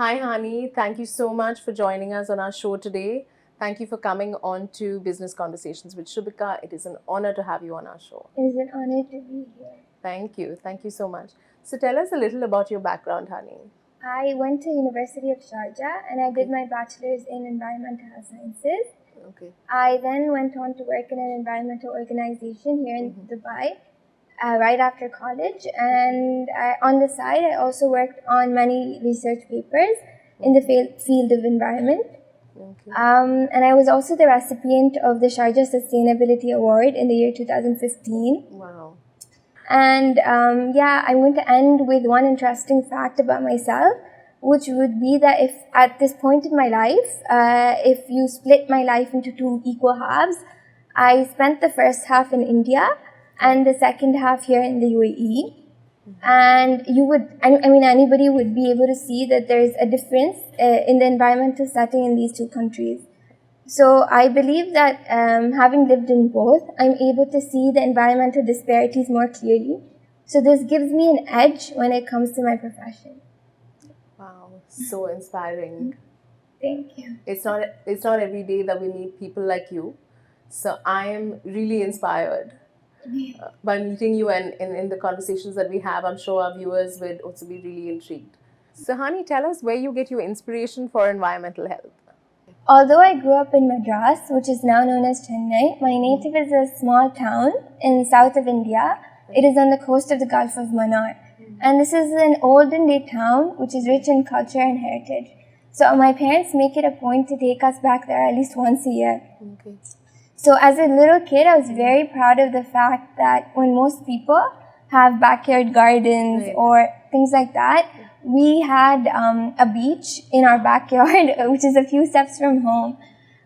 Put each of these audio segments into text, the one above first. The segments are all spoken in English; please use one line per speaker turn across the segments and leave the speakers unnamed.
Hi, Haani. Thank you so much for joining us on our show today. Thank you for coming on to Business Conversations with Shubhika. It is an honor to have you on our show.
It is an honor to be here.
Thank you. Thank you so much. So tell us a little about your background, Haani.
I went to University of Sharjah and I did my bachelor's in environmental health sciences.
Okay.
I then went on to work in an environmental organization here in Dubai right after college, and on the side I also worked on many research papers in the field of environment.
Okay.
And I was also the recipient of the Sharjah Sustainability Award in the year 2015.
Wow.
And I'm going to end with one interesting fact about myself, which would be that if at this point in my life, if you split my life into two equal halves, I spent the first half in India and the second half here in the UAE. And you would, anybody would be able to see that there's a difference in the environmental setting in these two countries. So I believe that having lived in both, I'm able to see the environmental disparities more clearly. So this gives me an edge when it comes to my profession.
Wow, so inspiring.
Thank you.
It's not every day that we meet people like you. So I am really inspired by meeting you, and in the conversations that we have, I'm sure our viewers would also be really intrigued. So Haani, tell us where you get your inspiration for environmental health.
Although I grew up in Madras, which is now known as Chennai, my native is a small town in south of India. It is on the coast of the Gulf of Mannar. And this is an olden day town which is rich in culture and heritage. So my parents make it a point to take us back there at least once a year.
Okay.
So as a little kid, I was very proud of the fact that when most people have backyard gardens or things like that, we had a beach in our backyard, which is a few steps from home.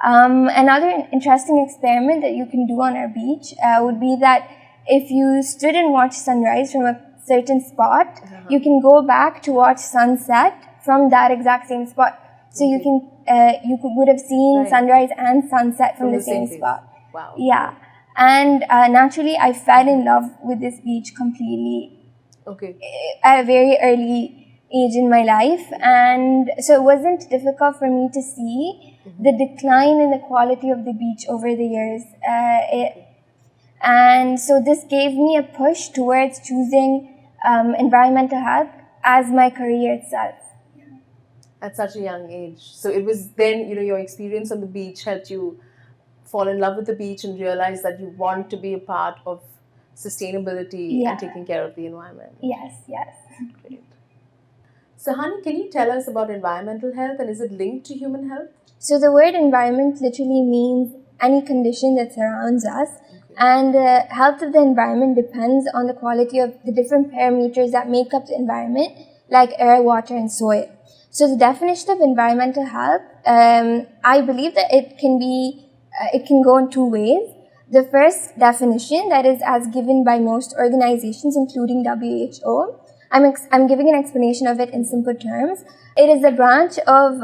Another interesting experiment that you can do on our beach would be that if you stood and watched sunrise from a certain spot, you can go back to watch sunset from that exact same spot. So you would have seen sunrise and sunset from the same spot.
Wow.
Yeah. And naturally, I fell in love with this beach completely.
Okay.
At a very early age in my life, and so it wasn't difficult for me to see the decline in the quality of the beach over the years. And so this gave me a push towards choosing environmental health as my career itself.
At such a young age. So it was then, your experience on the beach helped you fall in love with the beach and realize that you want to be a part of sustainability and taking care of the environment.
Yes.
Great. So Haani, can you tell us about environmental health, and is it linked to human health?
So the word environment literally means any condition that surrounds us. And the health of the environment depends on the quality of the different parameters that make up the environment, like air, water, and soil. So the definition of environmental health, I believe that it can go in two ways. The first definition, that is as given by most organizations, including WHO, I'm giving an explanation of it in simple terms. It is a branch of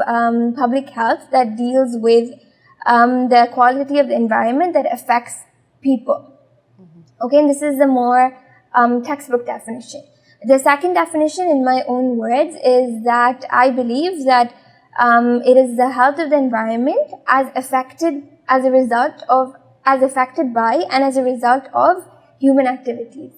public health that deals with the quality of the environment that affects people. Okay, and this is the more textbook definition. The second definition, in my own words, is that I believe that it is the health of the environment as affected by and as a result of human activities.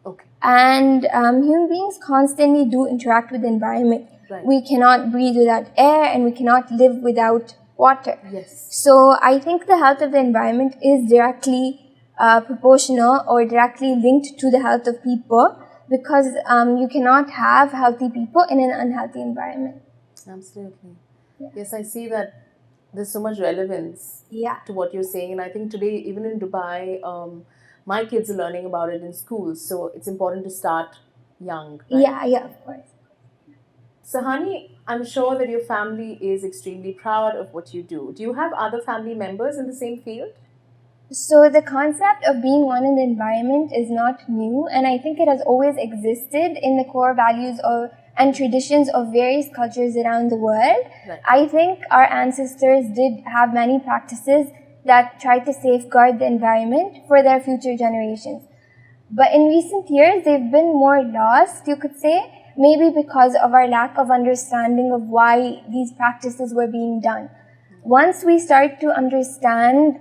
Okay.
And human beings constantly do interact with the environment.
Right.
We cannot breathe without air, and we cannot live without water.
Yes.
So I think the health of the environment is directly proportional or directly linked to the health of people, because you cannot have healthy people in an unhealthy environment.
Absolutely. Yeah. Yes, I see that there's so much relevance to what you're saying. And I think today, even in Dubai, my kids are learning about it in schools. So it's important to start young. Right?
Yeah, of course.
So Haani, I'm sure that your family is extremely proud of what you do. Do you have other family members in the same field?
So the concept of being one in the environment is not new, and I think it has always existed in the core values and traditions of various cultures around the world.
Right.
I think our ancestors did have many practices that tried to safeguard the environment for their future generations. But in recent years, they've been more lost, you could say, maybe because of our lack of understanding of why these practices were being done. Once we start to understand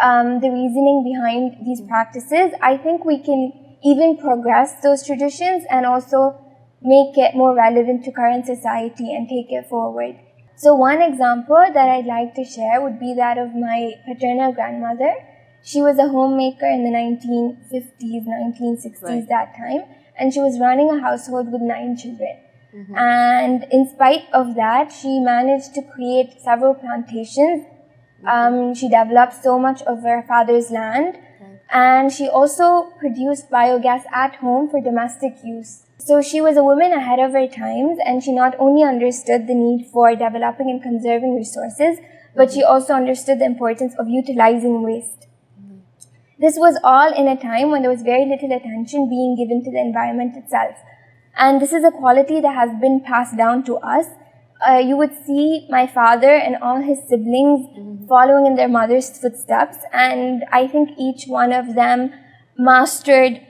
the reasoning behind these practices, I think we can even progress those traditions and also make it more relevant to current society and take it forward. So one example that I'd like to share would be that of my paternal grandmother. She was a homemaker in the 1950s, 1960s, right, that time, and she was running a household with 9 children. And in spite of that, she managed to create several plantations. She developed so much of her father's land, and she also produced biogas at home for domestic use. So she was a woman ahead of her times, and she not only understood the need for developing and conserving resources, but she also understood the importance of utilizing waste. This was all in a time when there was very little attention being given to the environment itself. And this is a quality that has been passed down to us. You would see my father and all his siblings following in their mother's footsteps, and I think each one of them mastered,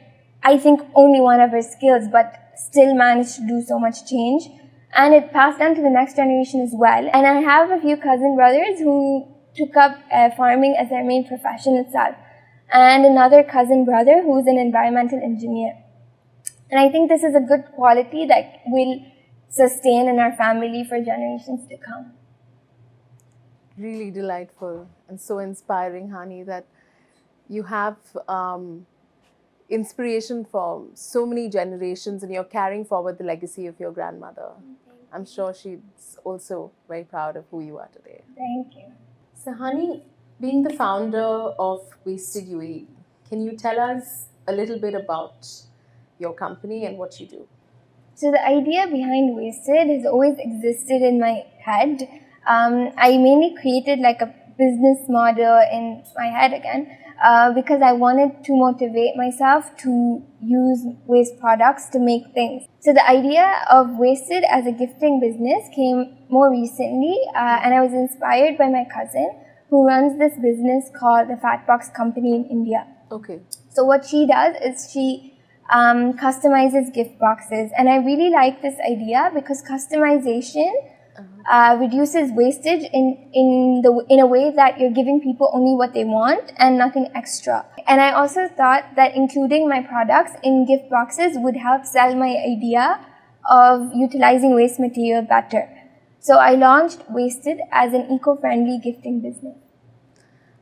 I think, only one of her skills, but still managed to do so much change. And it passed down to the next generation as well. And I have a few cousin brothers who took up farming as their main profession itself, and another cousin brother who's an environmental engineer. And I think this is a good quality that will sustain in our family for generations to come.
Really delightful and so inspiring, Haani, that you have inspiration for so many generations and you're carrying forward the legacy of your grandmother. I'm sure she's also very proud of who you are today.
Thank you.
So, Haani, being the founder of Wasted UAE, can you tell us a little bit about your company and what you do?
So the idea behind Wasted has always existed in my head. I mainly created like a business model in my head again because I wanted to motivate myself to use waste products to make things. So the idea of Wasted as a gifting business came more recently, and I was inspired by my cousin who runs this business called the Fat Box Company in India.
Okay.
So what she does is she customizes gift boxes, and I really like this idea because customization reduces wastage in a way that you're giving people only what they want and nothing extra. And I also thought that including my products in gift boxes would help sell my idea of utilizing waste material better. So I launched Wasted as an eco-friendly gifting business.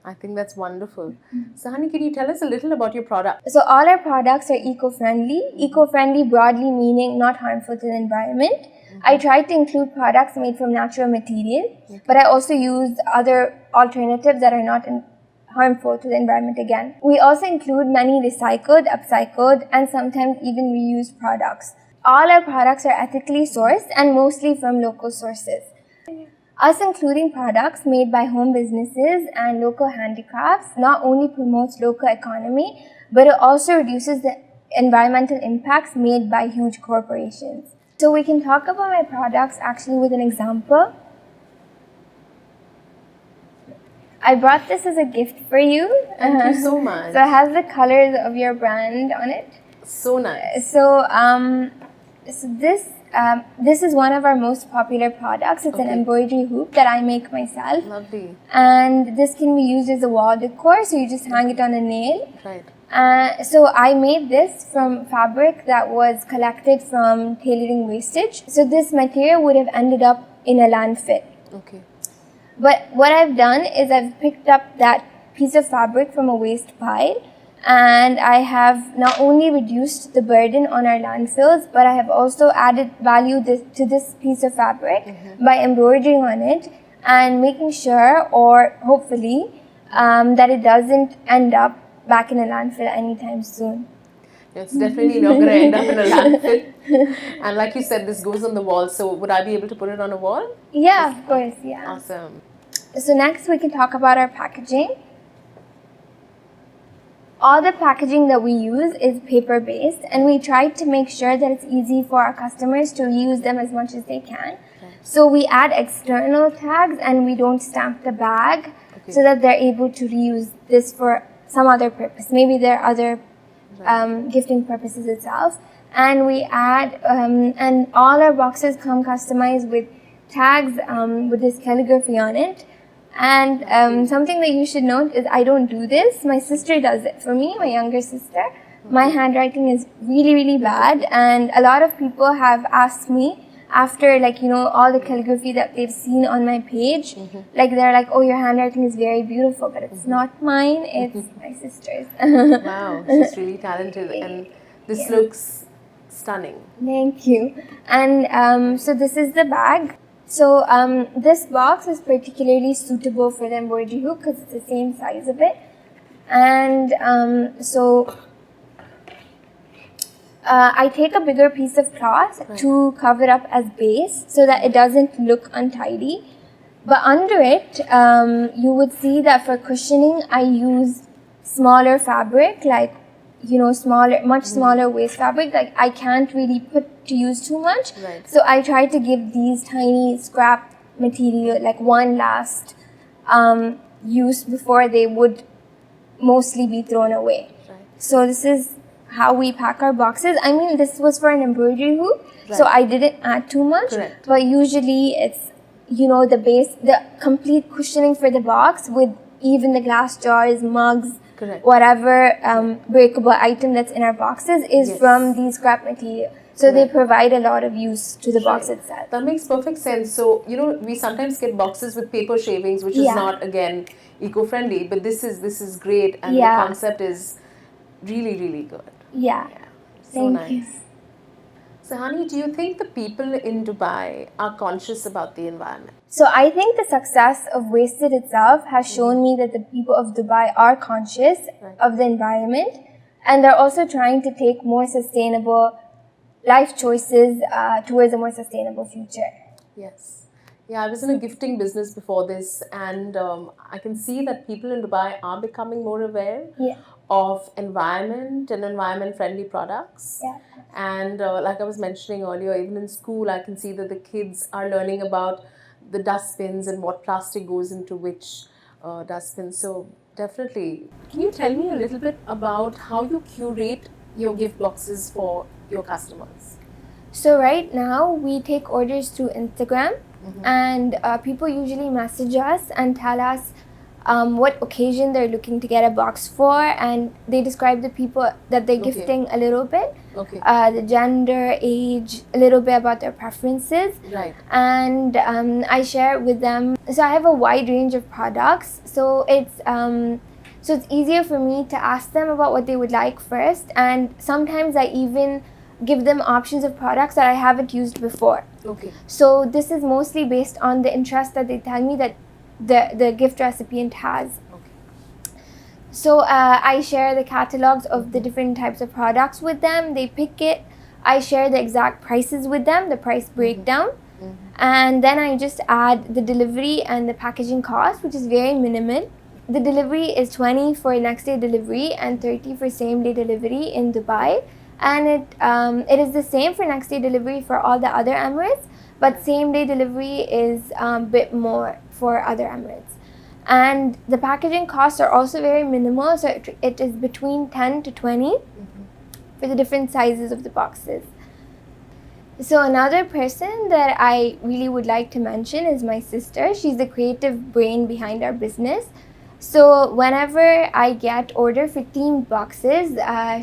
I think that's wonderful. So, Haani, can you tell us a little about your product?
So all our products are eco-friendly. Eco-friendly broadly meaning not harmful to the environment. I tried to include products made from natural material, but I also used other alternatives that are not harmful to the environment again. We also include many recycled, upcycled, and sometimes even reused products. All our products are ethically sourced and mostly from local sources. Us including products made by home businesses and local handicrafts not only promotes local economy, but it also reduces the environmental impacts made by huge corporations. So we can talk about my products actually with an example. I brought this as a gift for you.
Thank you so much.
So it has the colors of your brand on it.
So nice.
So this is one of our most popular products. It's an embroidery hoop that I make myself.
Lovely.
And this can be used as a wall decor, so you just hang it on a nail.
Right.
So I made this from fabric that was collected from tailoring wastage. So this material would have ended up in a landfill.
Okay.
But what I've done is I've picked up that piece of fabric from a waste pile, and I have not only reduced the burden on our landfills, but I have also added value to this piece of fabric by embroidering on it and making sure, or hopefully, that it doesn't end up back in a landfill anytime soon.
It's definitely not going to end up in a landfill. And like you said, this goes on the wall. So would I be able to put it on a wall?
Yeah, of course, yeah.
Awesome.
So next we can talk about our packaging. All the packaging that we use is paper-based, and we try to make sure that it's easy for our customers to reuse them as much as they can. So we add external tags and we don't stamp the bag so that they're able to reuse this for some other purpose. Maybe there are other gifting purposes itself. and we add, and all our boxes come customized with tags with this calligraphy on it. And something that you should note is I don't do this. My sister does it for me, my younger sister. My handwriting is really, really bad, and a lot of people have asked me after, like, you know, all the calligraphy that they've seen on my page, like, they're like, oh, your handwriting is very beautiful, but it's not mine, it's my sister's.
Wow, she's really talented, and this looks stunning.
Thank you. And so this is the bag. So this box is particularly suitable for the embroidery hoop because it's the same size of it. And I take a bigger piece of cloth to cover up as base so that it doesn't look untidy. But under it, you would see that for cushioning, I use smaller fabric, like, you know, much smaller waist fabric. Like, I can't really put to use too much.
Right.
So I try to give these tiny scrap material like one last use before they would mostly be thrown away.
Right.
So this is how we pack our boxes. I mean, this was for an embroidery hoop, so I didn't add too much.
Correct.
But usually it's, you know, the base, the complete cushioning for the box with even the glass jars, mugs, whatever breakable item that's in our boxes is from these scrap material. So they provide a lot of use to the box itself.
That makes perfect sense. So, you know, we sometimes get boxes with paper shavings, which is not, again, eco-friendly, but this is great, and the concept is really, really good.
Yeah.
So nice. So, Haani, do you think the people in Dubai are conscious about the environment?
So I think the success of Wasted itself has shown me that the people of Dubai are conscious of the environment, and they're also trying to take more sustainable life choices towards a more sustainable future.
Yes. Yeah, I was in a gifting business before this, and I can see that people in Dubai are becoming more aware of environment and environment-friendly products.
Yeah.
And like I was mentioning earlier, even in school, I can see that the kids are learning about the dustbins and what plastic goes into which dustbin. So definitely. Can you tell me a little bit about how you curate your gift boxes for your customers?
So right now we take orders through Instagram, and people usually message us and tell us what occasion they're looking to get a box for, and they describe the people that they're gifting a little bit, the gender, age, a little bit about their preferences, and I share with them. So I have a wide range of products, so it's easier for me to ask them about what they would like first, and sometimes I even give them options of products that I haven't used before. So this is mostly based on the interest that they tell me that the gift recipient has. So I share the catalogs of the different types of products with them. They pick it. I share the exact prices with them, the price breakdown. And then I just add the delivery and the packaging cost, which is very minimal. The delivery is 20 for next day delivery and 30 for same day delivery in Dubai. And it is the same for next day delivery for all the other Emirates, but same day delivery is a bit more for other Emirates. And the packaging costs are also very minimal, so it is between 10 to 20 for the different sizes of the boxes. So another person that I really would like to mention is my sister. She's the creative brain behind our business. So whenever I get order for themed boxes,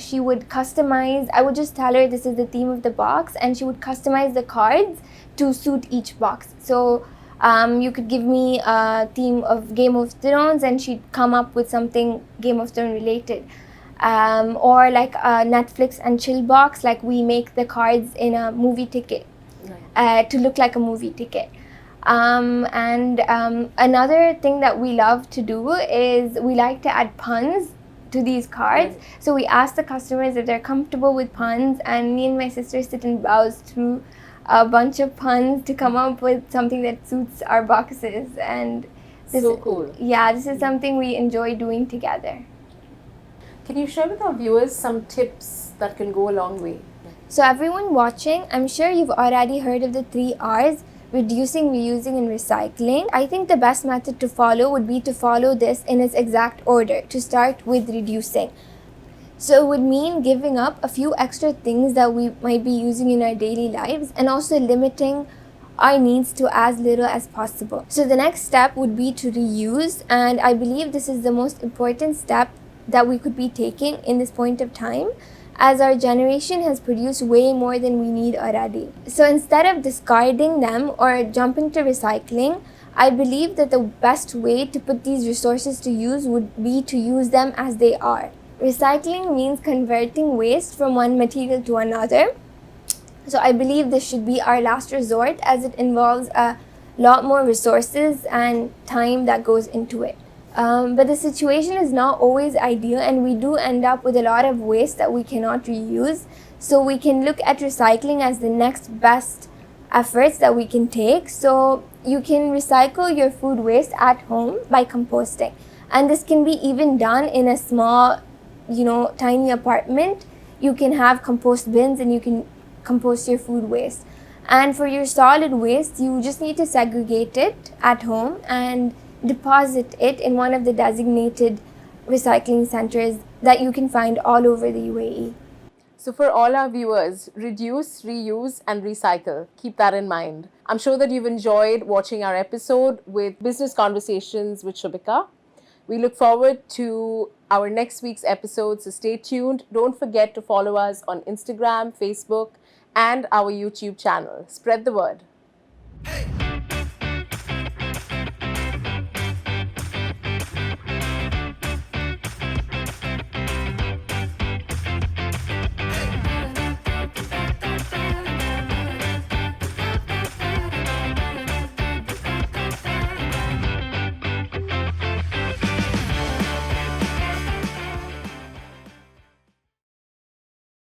she would customize. I would just tell her this is the theme of the box, and she would customize the cards to suit each box. So you could give me a theme of Game of Thrones, and she'd come up with something Game of Thrones related. Or like a Netflix and chill box, like we make the cards in a movie ticket to look like a movie ticket. Another thing that we love to do is we like to add puns to these cards. So we ask the customers if they're comfortable with puns, and me and my sister sit and browse through a bunch of puns to come up with something that suits our boxes. And this,
so cool.
Yeah, this is something we enjoy doing together.
Can you share with our viewers some tips that can go a long way?
So everyone watching, I'm sure you've already heard of the 3 R's: reducing, reusing, and recycling. I think the best method to follow would be to follow this in its exact order, to start with reducing. So it would mean giving up a few extra things that we might be using in our daily lives and also limiting our needs to as little as possible. So the next step would be to reuse, and I believe this is the most important step that we could be taking in this point of time, as our generation has produced way more than we need already. So instead of discarding them or jumping to recycling, I believe that the best way to put these resources to use would be to use them as they are. Recycling means converting waste from one material to another. So I believe this should be our last resort, as it involves a lot more resources and time that goes into it. But the situation is not always ideal, and we do end up with a lot of waste that we cannot reuse. So we can look at recycling as the next best efforts that we can take. So you can recycle your food waste at home by composting. And this can be even done in a small, tiny apartment. You can have compost bins and you can compost your food waste. And for your solid waste, you just need to segregate it at home and deposit it in one of the designated recycling centers that you can find all over the UAE.
So, for all our viewers, reduce, reuse, and recycle. Keep that in mind. I'm sure that you've enjoyed watching our episode with Business Conversations with Shubika. We look forward to our next week's episode, so stay tuned. Don't forget to follow us on Instagram, Facebook, and our YouTube channel. Spread the word.
Hey.